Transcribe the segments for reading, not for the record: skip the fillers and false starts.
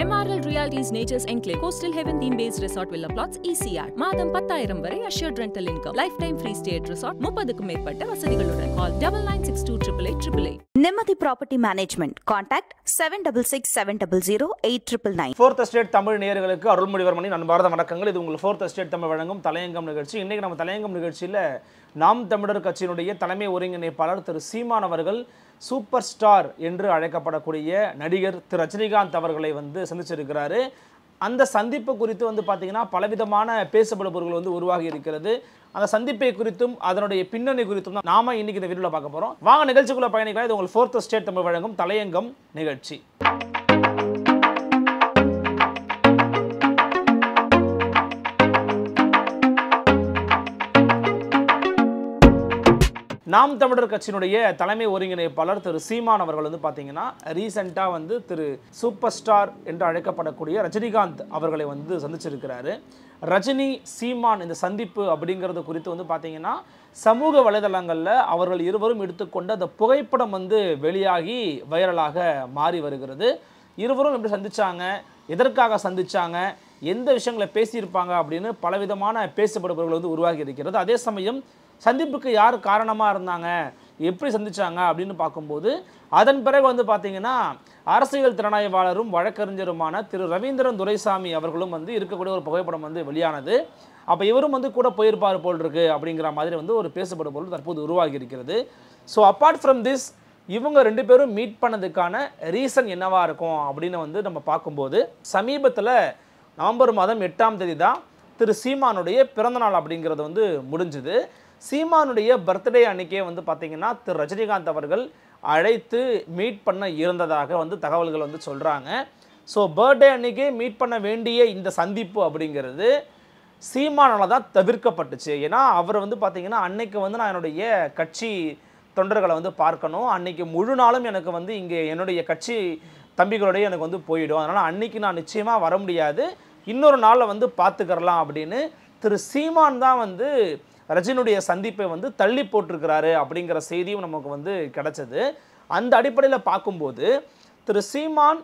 MRL Realty's Nature's Enclave Coastal Heaven theme-based resort villa plots ECR. மாதம் 10,000 வரை assured rental income. Lifetime free stay at resort. 30க்கும் மேற்பட்ட வசதிகளுடன். Call 9962888888. நிம்மதி property management. Contact 7667008999. Fourth estate Tamil நேயர்களுக்கு அருள்மொழிவர்மனின் அன்பார்ந்த வணக்கங்கள். இது உங்கள் ஃபோர்த் எஸ்டேட் தமிழ் வழங்கும் தலையங்கம் நிகழ்ச்சி. இன்றைக்கி நம்ம தலையங்கம் நிகழ்ச்சியில் நாம் தமிழர் கட்சியினுடைய தலைமை ஒருங்கிணைப்பாளர் திரு சீமான் அவர்கள் சூப்பர் ஸ்டார் என்று அழைக்கப்படக்கூடிய நடிகர் திரு ரஜினிகாந்த் அவர்களை சந்திச்சிருக்கிறாரு. அந்த சந்திப்பு குறித்து பார்த்தீங்கன்னா பலவிதமான பேசப்படுபவர்கள் உருவாகி இருக்கிறது. அந்த சந்திப்பை குறித்தும் அதனுடைய பின்னணி குறித்தும் தான் நாம இன்னைக்கு இந்த வீடியோவில் பார்க்க போகிறோம். வாங்க நிகழ்ச்சிக்குள்ள பயணிக்கலாம். இது உங்கள் ஃபோர்த் ஸ்டேட் தமிழ் வழங்கும் தலையங்கம் நிகழ்ச்சி. நாம் தமிழர் கட்சியினுடைய தலைமை ஒருங்கிணைப்பாளர் திரு சீமான் அவர்கள் பார்த்தீங்கன்னா ரீசெண்டாக திரு சூப்பர் ஸ்டார் என்று அழைக்கப்படக்கூடிய ரஜினிகாந்த் அவர்களை சந்திச்சிருக்கிறாரு. ரஜினி சீமான் இந்த சந்திப்பு அப்படிங்கிறது குறித்து பார்த்தீங்கன்னா சமூக வலைதளங்களில் அவர்கள் இருவரும் எடுத்துக்கொண்ட அந்த புகைப்படம் வெளியாகி வைரலாக மாறி வருகிறது. இருவரும் எப்படி சந்திச்சாங்க, எதற்காக சந்திச்சாங்க, எந்த விஷயங்களை பேசியிருப்பாங்க அப்படின்னு பலவிதமான பேசப்படுபவர்கள் உருவாகி இருக்கிறது. அதே சமயம் சந்திப்புக்கு யார் காரணமாக இருந்தாங்க, எப்படி சந்திச்சாங்க அப்படின்னு பார்க்கும்போது அதன் பிறகு பார்த்தீங்கன்னா அரசியல் திறனாய்வாளரும் வழக்கறிஞருமான திரு ரவீந்திரன் துரைசாமி அவர்களும் இருக்கக்கூடிய ஒரு புகைப்படம் வெளியானது. அப்போ இவரும் கூட போயிருப்பார் போல் இருக்கு அப்படிங்கிற மாதிரி ஒரு பேசப்படும் பொருள் தற்போது உருவாகி இருக்கிறது. ஸோ அப்பார்ட் ஃப்ரம் திஸ் இவங்க ரெண்டு பேரும் மீட் பண்ணதுக்கான ரீசன் என்னவா இருக்கும் அப்படின்னு நம்ம பார்க்கும்போது சமீபத்தில் நவம்பர் மாதம் 8ஆம் தேதி தான் திரு சீமானுடைய பிறந்தநாள் அப்படிங்கிறது முடிஞ்சுது. சீமானுடைய பர்த்டே அன்னைக்கே பார்த்தீங்கன்னா திரு ரஜினிகாந்த் அவர்கள் அழைத்து மீட் பண்ண இருந்ததாக தகவல்கள் சொல்கிறாங்க. ஸோ பர்த்டே அன்னைக்கே மீட் பண்ண வேண்டிய இந்த சந்திப்பு அப்படிங்கிறது சீமானால் தான் தவிர்க்கப்பட்டுச்சு. ஏன்னா அவர் பார்த்தீங்கன்னா அன்னைக்கு நான் என்னுடைய கட்சி தொண்டர்களை பார்க்கணும், அன்னைக்கு முழு நாளும் எனக்கு இங்கே என்னுடைய கட்சி தம்பிகளோடய எனக்கு போயிடும், அதனால் அன்னைக்கு நான் நிச்சயமாக வர முடியாது, இன்னொரு நாளில் பார்த்துக்கிறலாம் அப்படின்னு திரு சீமான் தான் ரஜினியுடைய சந்திப்பை தள்ளி போட்டிருக்கிறாரு அப்படிங்கிற செய்தியும் நமக்கு கிடைச்சது. அந்த அடிப்படையில் பார்க்கும்போது திரு சீமான்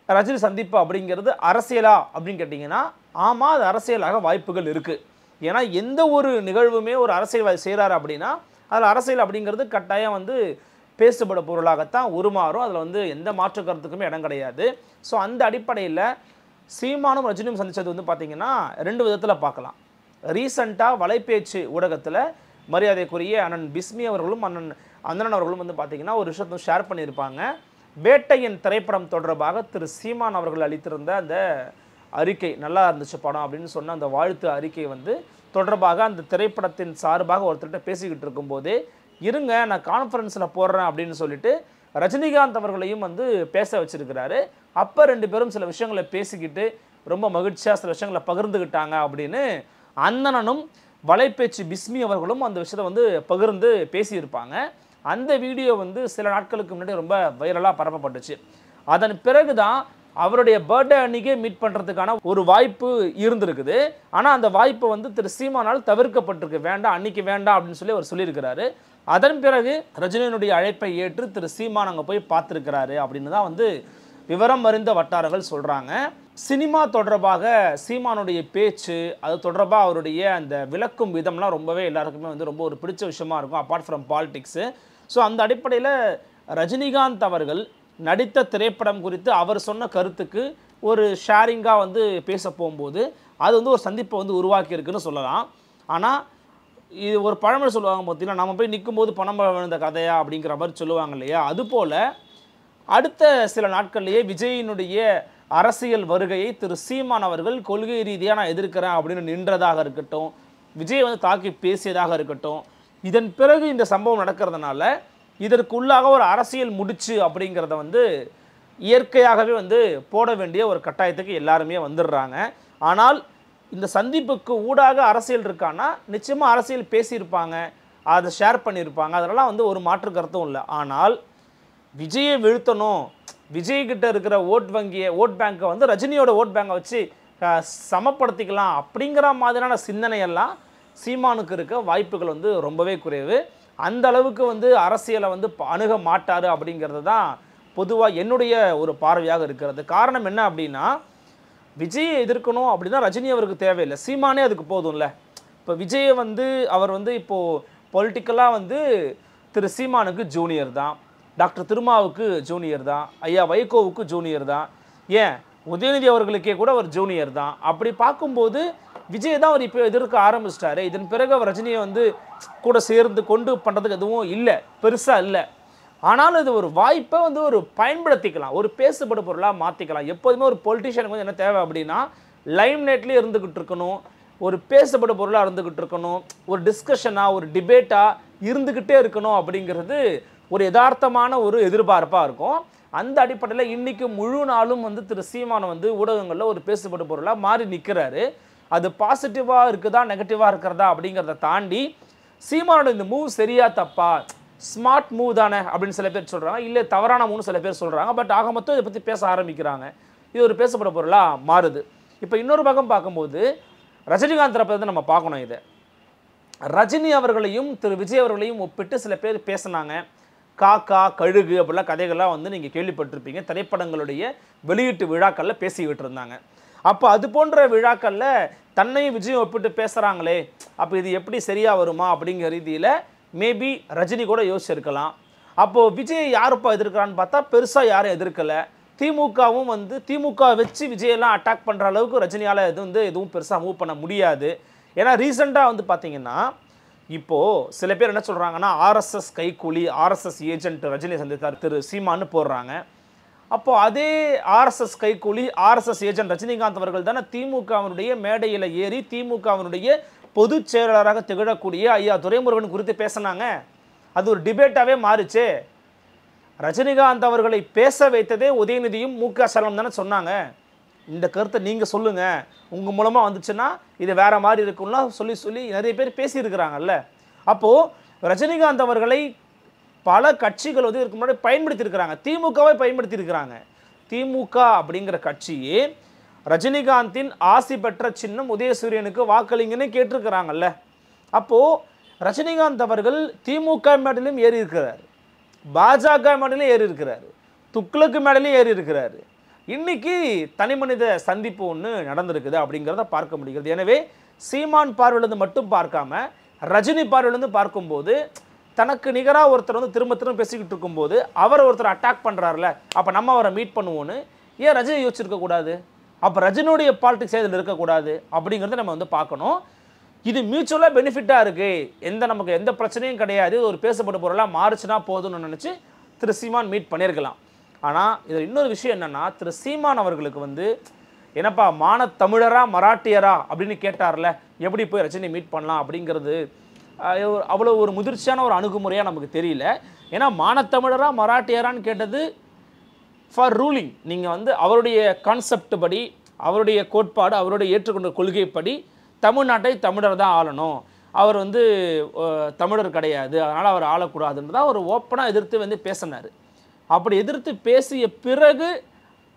ரஜினி சந்திப்பு அப்படிங்கிறது அரசியலா அப்படின்னு கேட்டிங்கன்னா ஆமாம், அது அரசியலாக வாய்ப்புகள் இருக்குது. ஏன்னா எந்த ஒரு நிகழ்வுமே ஒரு அரசியல் செய்கிறாரு அப்படின்னா அதில் அரசியல் அப்படிங்கிறது கட்டாயம் பேசுபட பொருளாகத்தான் உருமாறும். அதில் எந்த மாற்று கருத்துக்குமே இடம் கிடையாது. ஸோ அந்த அடிப்படையில் சீமானும் ரஜினியும் சந்தித்தது பார்த்தீங்கன்னா ரெண்டு விதத்தில் பார்க்கலாம். ரீசண்டாக வலைப்பேச்சு ஊடகத்தில் மரியாதைக்குரிய அண்ணன் பிஸ்மி அவர்களும் அண்ணன் அவர்களும் பார்த்தீங்கன்னா ஒரு விஷயத்தை ஷேர் பண்ணியிருப்பாங்க. வேட்டையின் திரைப்படம் தொடர்பாக திரு சீமான் அவர்கள் அளித்திருந்த அந்த அறிக்கை, நல்லா இருந்துச்சு படம் அப்படின்னு சொன்ன அந்த வாழ்த்து அறிக்கை தொடர்பாக அந்த திரைப்படத்தின் சார்பாக ஒருத்தர்கிட்ட பேசிக்கிட்டு இருக்கும்போதே இருங்க நான் கான்ஃபரன்ஸில் போடுறேன் அப்படின்னு சொல்லிட்டு ரஜினிகாந்த் அவர்களையும் பேச வச்சிருக்கிறாரு. அப்போ ரெண்டு பேரும் சில விஷயங்களை பேசிக்கிட்டு ரொம்ப மகிழ்ச்சியாக சில விஷயங்களை பகிர்ந்துக்கிட்டாங்க அப்படின்னு அண்ணனும் வலைப்பேச்சு பிஸ்மி அவர்களும் அந்த விஷயத்தை பகிர்ந்து பேசியிருப்பாங்க. அந்த வீடியோ சில நாட்களுக்கு முன்னாடி ரொம்ப வைரலாக பரப்பப்பட்டுச்சு. அதன் பிறகு தான் அவருடைய பர்த்டே அன்னைக்கே மீட் பண்ணுறதுக்கான ஒரு வாய்ப்பு இருந்திருக்குது. ஆனால் அந்த வாய்ப்பு திரு சீமானால் தவிர்க்கப்பட்டிருக்கு, வேண்டாம் அன்னைக்கு வேண்டாம் அப்படின்னு சொல்லி அவர் சொல்லியிருக்கிறாரு. அதன் பிறகு ரஜினியினுடைய அழைப்பை ஏற்று திரு சீமான் அங்கே போய் பார்த்துருக்கிறாரு அப்படின்னு தான் விவரம் அறிந்த வட்டாரங்கள் சொல்கிறாங்க. சினிமா தொடர்பாக சீமானுடைய பேச்சு, அது தொடர்பாக அவருடைய அந்த விளக்கும் விதம்லாம் ரொம்பவே எல்லாருக்குமே ரொம்ப ஒரு பிடிச்ச விஷயமா இருக்கும், அப்பார்ட் ஃப்ரம் பாலிடிக்ஸு. ஸோ அந்த அடிப்படையில் ரஜினிகாந்த் அவர்கள் நடித்த திரைப்படம் குறித்து அவர் சொன்ன கருத்துக்கு ஒரு ஷேரிங்காக பேச போகும்போது அது ஒரு சந்திப்பை உருவாக்கியிருக்குன்னு சொல்லலாம். ஆனால் இது ஒரு பழமொழி சொல்லுவாங்க பார்த்தீங்கன்னா, நம்ம போய் நிற்கும்போது பணம் விழுந்த கதையா அப்படிங்கிற மாதிரி சொல்லுவாங்க இல்லையா, அதுபோல் அடுத்த சில நாட்கள்லேயே விஜயினுடைய அரசியல் வருகையை திரு சீமான் அவர்கள் கொள்கை ரீதியாக நான் எதிர்க்கிறேன் அப்படின்னு நின்றதாக இருக்கட்டும், விஜய் தாக்கி பேசியதாக இருக்கட்டும், இதன் பிறகு இந்த சம்பவம் நடக்கிறதுனால இதற்குள்ளாக ஒரு அரசியல் முடிச்சு அப்படிங்கிறத இயற்கையாகவே போட வேண்டிய ஒரு கட்டாயத்துக்கு எல்லாருமே வந்துடுறாங்க. ஆனால் இந்த சந்திப்புக்கு ஊடாக அரசியல் இருக்கான்னா நிச்சயமாக அரசியல் பேசியிருப்பாங்க, அதை ஷேர் பண்ணியிருப்பாங்க, அதெல்லாம் ஒரு மாற்று கருத்தும் இல்லை. ஆனால் விஜயை வீழ்த்தணும், விஜய்கிட்ட இருக்கிற ஓட் பேங்கை ரஜினியோட ஓட் பேங்கை வச்சு சமப்படுத்திக்கலாம் அப்படிங்கிற மாதிரியான சிந்தனையெல்லாம் சீமானுக்கு இருக்க வாய்ப்புகள் ரொம்பவே குறைவு. அந்த அளவுக்கு அரசியலை அணுக மாட்டார் அப்படிங்கிறது தான் பொதுவாக என்னுடைய ஒரு பார்வையாக இருக்கிறது. காரணம் என்ன அப்படின்னா, விஜயை எதிர்க்கணும் அப்படின்னா ரஜினி அவருக்கு தேவையில்லை, சீமானே அதுக்கு போதும்ல. இப்போ விஜயை வந்து அவர் வந்து இப்போது பொலிட்டிக்கலாக வந்து திரு சீமானுக்கு ஜூனியர் தான், டாக்டர் திருமாவுக்கு ஜூனியர் தான், ஐயா வைகோவுக்கு ஜூனியர் தான், ஏன் உதயநிதி அவர்களுக்கே கூட அவர் ஜூனியர் தான். அப்படி பார்க்கும்போது விஜய் தான் அவர் இப்போ எதிர்க்க ஆரம்பிச்சிட்டாரு. இதன் பிறகு அவர் ரஜினியை வந்து கூட சேர்ந்து கொண்டு பண்ணுறதுக்கு எதுவும் இல்லை, பெருசாக இல்லை. ஆனாலும் இது ஒரு வாய்ப்பை வந்து ஒரு பயன்படுத்திக்கலாம், ஒரு பேசுபடு பொருளாக மாற்றிக்கலாம். எப்போதுமே ஒரு பொலிட்டிஷியனுக்கு வந்து என்ன தேவை அப்படின்னா, லைம் லைட்லேயே இருந்துக்கிட்டு இருக்கணும், ஒரு பேசுபடு பொருளாக இருந்துக்கிட்டு இருக்கணும், ஒரு டிஸ்கஷனாக ஒரு டிபேட்டாக இருந்துக்கிட்டே இருக்கணும் அப்படிங்கிறது ஒரு யதார்த்தமான ஒரு எதிர்பார்ப்பாக இருக்கும். அந்த அடிப்படையில் இன்றைக்கி முழு நாளும் வந்து திரு சீமான் வந்து ஊடகங்களில் ஒரு பேசுபடு பொருளாக மாறி நிற்கிறாரு. அது பாசிட்டிவாக இருக்குதா நெகட்டிவாக இருக்கிறதா அப்படிங்கிறத தாண்டி சீமானோட இந்த மூவ் சரியா தப்பா, ஸ்மார்ட் மூவ் தானே அப்படின்னு சில பேர் சொல்கிறாங்க, இல்லை தவறான மூவ்னு சில பேர் சொல்கிறாங்க. பட் ஆக மொத்தம் இதை பற்றி பேச ஆரம்பிக்கிறாங்க, இது ஒரு பேசப்பட பொருளாக மாறுது. இப்போ இன்னொரு பக்கம் பார்க்கும்போது ரஜினிகாந்த் தரப்பை வந்து நம்ம பார்க்கணும். இதை ரஜினி அவர்களையும் திரு விஜய் அவர்களையும் ஒப்பிட்டு சில பேர் பேசினாங்க. காக்கா கழுகு அப்படிலாம் கதைகள்லாம் வந்து நீங்கள் கேள்விப்பட்டிருப்பீங்க, திரைப்படங்களுடைய வெளியீட்டு விழாக்களில் பேசிக்கிட்டு இருந்தாங்க. அப்போ அது போன்ற விழாக்களில் தன்னையும் விஜயம் ஒப்பிட்டு பேசுகிறாங்களே, அப்போ இது எப்படி சரியாக வருமா அப்படிங்கிற ரீதியில் மேபி ரஜினி கூட யோசிச்சிருக்கலாம். அப்போது விஜய் யாருப்பா எதிர்க்கிறான்னு பார்த்தா பெருசாக யாரும் எதிர்க்கலை. திமுகவும் வந்து திமுக வச்சு விஜயெல்லாம் அட்டாக் பண்ணுற அளவுக்கு ரஜினியால் இது வந்து எதுவும் பெருசாக மூவ் பண்ண முடியாது. ஏன்னா ரீசெண்டாக வந்து பார்த்திங்கன்னா இப்போது சில பேர் என்ன சொல்கிறாங்கன்னா, ஆர்எஸ்எஸ் கைக்கூலி, ஆர்எஸ்எஸ் ஏஜென்ட் ரஜினி சந்தித்தார் திரு சீமான்னு போடுறாங்க. அப்போது அதே ஆர்எஸ்எஸ் கைக்கூலி, ஆர்எஸ்எஸ் ஏஜென்ட் ரஜினிகாந்த் அவர்கள் தானே திமுகவினுடைய மேடையில் ஏறி திமுகவினுடைய பொதுச் செயலாளராக திகழக்கூடிய ஐயா துரைமுருகன் குறித்து பேசினாங்க. அது ஒரு டிபேட்டாகவே மாறிச்சு. ரஜினிகாந்த் அவர்களை பேச வைத்ததே உதயநிதியும் மு.க. ஸ்டாலினும் தானே சொன்னாங்க. இந்த கருத்தை நீங்கள் சொல்லுங்கள், உங்கள் மூலமாக வந்துச்சுன்னா இது வேறு மாதிரி இருக்கும்லாம் சொல்லி நிறைய பேர் பேசியிருக்கிறாங்கல்ல. அப்போது ரஜினிகாந்த் அவர்களை பல கட்சிகள் வந்து இதுக்கு முன்னாடி பயன்படுத்தியிருக்கிறாங்க, திமுகவை பயன்படுத்தியிருக்கிறாங்க. திமுக அப்படிங்கிற கட்சியே ரஜினிகாந்தின் ஆசி பெற்ற சின்னம் உதயசூரியனுக்கு வாக்களிங்கன்னு கேட்டிருக்கிறாங்கல்ல. அப்போது ரஜினிகாந்த் அவர்கள் திமுக மேடையிலும் ஏறி இருக்கிறார், பாஜக மேடையிலும் ஏறி இருக்கிறார், துக்ளக்கு மேடையிலும் ஏறி இருக்கிறார். இன்னைக்கு தனி மனித சந்திப்பு ஒன்று நடந்திருக்குது அப்படிங்கிறத பார்க்க முடிகிறது. எனவே சீமான் பார்வையிலிருந்து மட்டும் பார்க்காம ரஜினி பார்வையிலிருந்து பார்க்கும்போது தனக்கு நிகராக ஒருத்தர் வந்து திரும்ப திரும்ப பேசிக்கிட்டு இருக்கும்போது அவர் ஒருத்தர் அட்டாக் பண்ணுறாருல, அப்போ நம்ம அவரை மீட் பண்ணுவோன்னு ஏன் ரஜினி யோசிச்சிருக்கக்கூடாது? அப்போ ரஜினியுடைய பாலிடிக்ஸ் இதில் இருக்கக்கூடாது அப்படிங்கிறத நம்ம வந்து பார்க்கணும். இது மியூச்சுவலாக பெனிஃபிட்டாக இருக்குது, நமக்கு எந்த பிரச்சனையும் கிடையாது, ஒரு பேசப்பட்ட பொருளாக மாறுச்சுன்னா போதும்னு நினச்சி திரு சீமான் மீட் பண்ணியிருக்கலாம். ஆனால் இதில் இன்னொரு விஷயம் என்னென்னா, திரு சீமான் அவர்களுக்கு வந்து என்னப்பா மானத்தமிழரா மராட்டியரா அப்படின்னு கேட்டார்ல, எப்படி போய் ரஜினி மீட் பண்ணலாம் அப்படிங்கிறது அவ்வளோ ஒரு முதிர்ச்சியான ஒரு அணுகுமுறையாக நமக்கு தெரியல. ஏன்னா மானத்தமிழரா மராட்டியரான்னு கேட்டது ஃபார் ரூலிங். நீங்கள் வந்து அவருடைய கான்செப்ட் படி, அவருடைய கோட்பாடு, அவருடைய ஏற்றுக்கொண்ட கொள்கைப்படி தமிழ்நாட்டை தமிழர் தான் ஆளணும், அவர் வந்து தமிழர் கிடையாது, அதனால் அவர் ஆளக்கூடாதுன்னு தான் அவர் ஓப்பனாக எதிர்த்து வந்து பேசினார். அப்படி எதிர்த்து பேசிய பிறகு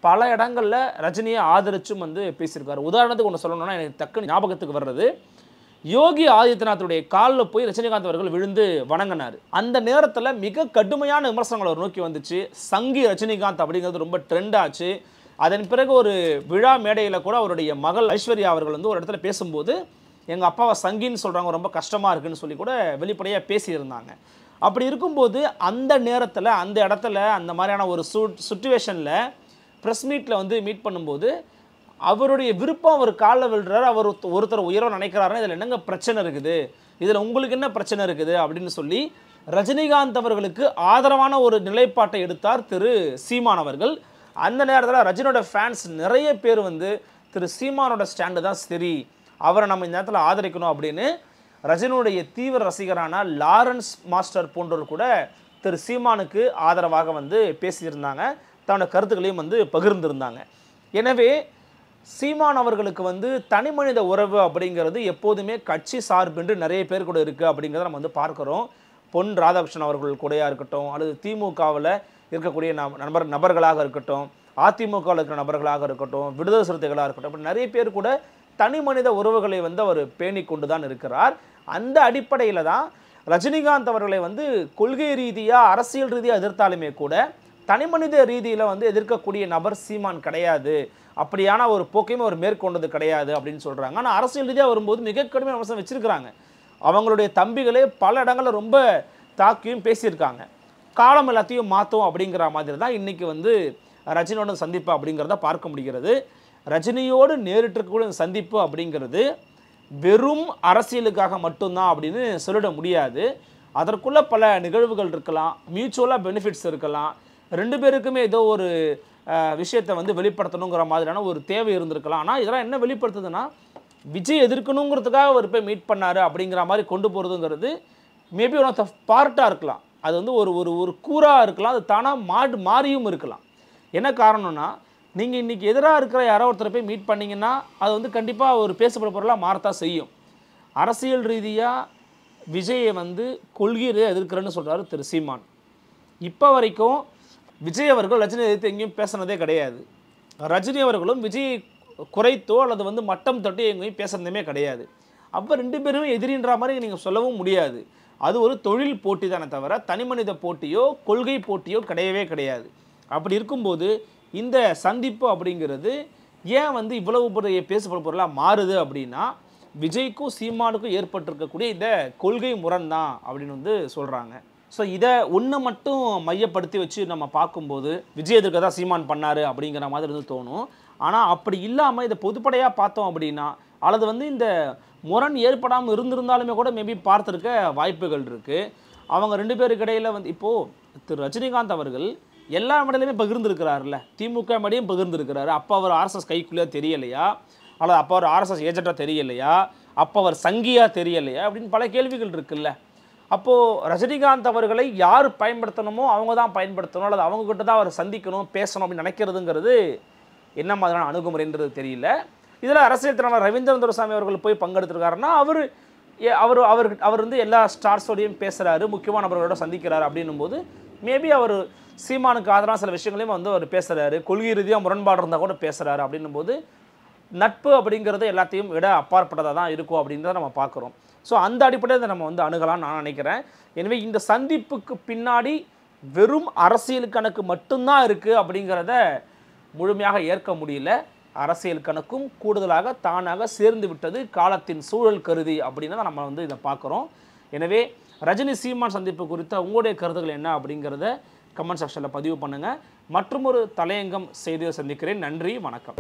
பல இடங்களில் ரஜினியை ஆதரிச்சும் வந்து பேசியிருக்காரு. உதாரணத்துக்கு ஒன்று சொல்லணும்னா எனக்கு டக்குன்னு ஞாபகத்துக்கு வர்றது, யோகி ஆதித்யநாத்துடைய காலில் போய் ரஜினிகாந்த் அவர்கள் விழுந்து வணங்கினார். அந்த நேரத்தில் மிக கடுமையான விமர்சனங்கள் அவர் நோக்கி வந்துச்சு. சங்கி ரஜினிகாந்த் அப்படிங்கிறது ரொம்ப ட்ரெண்ட் ஆச்சு. அதன் பிறகு ஒரு விழா மேடையில் கூட அவருடைய மகள் ஐஸ்வர்யா அவர்கள் வந்து ஒரு இடத்துல பேசும்போது எங்கள் அப்பாவை சங்கின்னு சொல்கிறாங்க, ரொம்ப கஷ்டமாக இருக்குன்னு சொல்லி கூட வெளிப்படையாக பேசியிருந்தாங்க. அப்படி இருக்கும்போது அந்த நேரத்தில் அந்த இடத்துல அந்த மாதிரியான ஒரு சுச்சுவேஷனில் ப்ரெஸ் மீட்டில் வந்து மீட் பண்ணும்போது அவருடைய விருப்பம் அவர் காலில் விழுறாரு, அவர் ஒருத்தர் உயரவு நினைக்கிறாருன்னா இதில் என்னங்க பிரச்சனை இருக்குது, இதில் உங்களுக்கு என்ன பிரச்சனை இருக்குது அப்படின்னு சொல்லி ரஜினிகாந்த் அவர்களுக்கு ஆதரவான ஒரு நிலைப்பாட்டை எடுத்தார் திரு சீமான் அவர்கள். அந்த நேரத்தில் ரஜினியோட ஃபேன்ஸ் நிறைய பேர் வந்து திரு சீமானோட ஸ்டாண்டு தான் சரி, அவரை நம்ம இந்த நேரத்தில் ஆதரிக்கணும் அப்படின்னு ரஜினியுடைய தீவிர ரசிகரான லாரன்ஸ் மாஸ்டர் போன்றவர் கூட திரு சீமானுக்கு ஆதரவாக வந்து பேசியிருந்தாங்க, தன்னோட கருத்துக்களையும் வந்து பகிர்ந்திருந்தாங்க. எனவே சீமான் அவர்களுக்கு வந்து தனி மனித உறவு அப்படிங்கிறது எப்போதுமே கட்சி சார்பென்று நிறைய பேர் கூட இருக்குது அப்படிங்கிறத நம்ம வந்து பார்க்குறோம். பொன் ராதாகிருஷ்ணன் அவர்கள் கூடயாக இருக்கட்டும், அல்லது திமுகவில் இருக்கக்கூடிய நபர்களாக இருக்கட்டும், அதிமுகவில் இருக்கிற நபர்களாக இருக்கட்டும், விடுதலை சிறுத்தைகளாக இருக்கட்டும், அப்படி நிறைய பேர் கூட தனி மனித உறவுகளை வந்து அவர் பேணி கொண்டு தான் இருக்கிறார். அந்த அடிப்படையில் தான் ரஜினிகாந்த் அவர்களை வந்து கொள்கை ரீதியாக அரசியல் ரீதியாக எதிர்த்தாலுமே கூட தனிமனித ரீதியில் வந்து எதிர்க்கக்கூடிய நபர் சீமான் கிடையாது, அப்படியான ஒரு போக்கையும் அவர் மேற்கொண்டது கிடையாது அப்படின்னு சொல்கிறாங்க. ஆனால் அரசியல் ரீதியாக வரும்போது மிக கடுமையான விமர்சனம் வச்சுருக்கிறாங்க. அவங்களுடைய தம்பிகளே பல இடங்களில் ரொம்ப தாக்கியும் பேசியிருக்காங்க. காலம் எல்லாத்தையும் மாற்றும் அப்படிங்கிற மாதிரி தான் இன்றைக்கி வந்து ரஜினியோட சந்திப்பு அப்படிங்கிறத பார்க்க முடிகிறது. ரஜினியோடு நேரிட்டு இருக்கக்கூடிய சந்திப்பு அப்படிங்கிறது வெறும் அரசியலுக்காக மட்டும்தான் அப்படின்னு சொல்லிட முடியாது. அதற்குள்ளே பல நிகழ்வுகள் இருக்கலாம், மியூச்சுவலாக பெனிஃபிட்ஸ் இருக்கலாம், ரெண்டு பேருக்குமே ஏதோ ஒரு விஷயத்தை வந்து வெளிப்படுத்தணுங்கிற மாதிரியான ஒரு தேவை இருந்திருக்கலாம். ஆனால் இதெல்லாம் என்ன வெளிப்படுத்துதுன்னா, விஜய் எதிர்க்கணுங்கிறதுக்காக அவர் போய் மீட் பண்ணார் அப்படிங்கிற மாதிரி கொண்டு போகிறதுங்கிறது மேபி ஒன் ஆஃப் த பார்ட்டாக இருக்கலாம். அது வந்து ஒரு ஒரு ஒரு கூறாக இருக்கலாம், அது தானாக மாறியும் இருக்கலாம். என்ன காரணம்னா, நீங்கள் இன்றைக்கி எதிராக இருக்கிற யாரோ ஒருத்தரை போய் மீட் பண்ணிங்கன்னா அது வந்து கண்டிப்பாக ஒரு பேசப்பட பொருளாக மாறத்தான் செய்யும். அரசியல் ரீதியாக விஜயை வந்து கொள்கையை எதிர்க்கிறேன்னு சொல்கிறாரு திரு சீமான். இப்போ வரைக்கும் விஜய் அவர்கள் ரஜினி எதிர்த்து எங்கேயும் பேசுனதே கிடையாது. ரஜினி அவர்களும் விஜயை குறைத்தோ அல்லது வந்து மட்டம் தட்டி எங்கேயும் பேசுனதுமே கிடையாது. அப்போ ரெண்டு பேருமே எதிரின்ற மாதிரி நீங்கள் சொல்லவும் முடியாது. அது ஒரு தொழில் போட்டி தானே தவிர தனிமனித போட்டியோ கொள்கை போட்டியோ கிடையவே கிடையாது. அப்படி இருக்கும்போது இந்த சந்திப்பு அப்படிங்கிறது ஏன் வந்து இவ்வளவு பெரிய பேசப்பட பொருளாக மாறுது அப்படின்னா, விஜய்க்கும் சீமானுக்கும் ஏற்பட்டிருக்கக்கூடிய இந்த கொள்கை முரண் தான் அப்படின்னு வந்து சொல்கிறாங்க. ஸோ இதை ஒன்று மட்டும் மையப்படுத்தி வச்சு நம்ம பார்க்கும்போது விஜய் எதிர்க்க தான் சீமான் பண்ணார் அப்படிங்கிற மாதிரி வந்து தோணும். ஆனால் அப்படி இல்லாமல் இதை பொதுப்படையாக பார்த்தோம் அப்படின்னா, அல்லது வந்து இந்த முரண் ஏற்படாமல் இருந்திருந்தாலுமே கூட மேபி பார்த்துருக்க வாய்ப்புகள் இருக்குது. அவங்க ரெண்டு பேருக்கு இடையில் வந்து இப்போது திரு ரஜினிகாந்த் அவர்கள் எல்லா மேடையிலுமே பகிர்ந்துருக்கிறாருல்ல, திமுக மேடையும் பகிர்ந்துருக்கிறாரு. அப்போ அவர் ஆர்எஸ்எஸ் கைக்குள்ளே தெரியலையா, அல்லது அப்போ அவர் ஆர்எஸ்எஸ் ஏஜென்ட்டாக தெரியலையா, அப்போ அவர் சங்கியாக தெரியலையா அப்படின்னு பல கேள்விகள் இருக்குல்ல. அப்போது ரஜினிகாந்த் அவர்களை யார் பயன்படுத்தணுமோ அவங்க தான் பயன்படுத்தணும், அல்லது அவங்கக்கிட்ட தான் அவர் சந்திக்கணும் பேசணும் அப்படின்னு நினைக்கிறதுங்கிறது என்ன மாதிரியான அணுகுமுறைன்றது தெரியல. இதில் அரசியல் தலைவர் ரவீந்திரன் துரைசாமி அவர்கள் போய் பங்கெடுத்துருக்காருன்னா அவர் அவர் வந்து எல்லா ஸ்டார்ஸோடையும் பேசுகிறாரு, முக்கியமான நபர்களோட சந்திக்கிறாரு அப்படின்னும் போது மேபி அவர் சீமானுக்கு ஆதரவான சில விஷயங்களையும் வந்து அவர் பேசுகிறாரு, கொள்கை ரீதியாக முரண்பாடு இருந்தால் கூட பேசுகிறாரு அப்படின்னும் போது நட்பு அப்படிங்கிறது எல்லாத்தையும் விட அப்பாற்பட்டதாக தான் இருக்கும் அப்படின்றத நம்ம பார்க்குறோம். ஸோ அந்த அடிப்படையில் இதை நம்ம வந்து அணுகலாம்னு நான் நினைக்கிறேன். எனவே இந்த சந்திப்புக்கு பின்னாடி வெறும் அரசியல் கணக்கு மட்டும்தான் இருக்குது அப்படிங்கிறத முழுமையாக ஏற்க முடியல. அரசியல் கணக்கும் கூடுதலாக தானாக சேர்ந்து விட்டது காலத்தின் சூழல் கருதி அப்படின்னு தான் நம்ம வந்து இதை பார்க்குறோம். எனவே ரஜினி சீமான் சந்திப்பு குறித்த உங்களுடைய கருத்துக்கள் என்ன அப்படிங்கிறத கமெண்ட் செக்ஷனில் பதிவு பண்ணுங்கள். மற்றும் ஒரு தலையங்கம் செய்தியை சந்திக்கிறேன். நன்றி, வணக்கம்.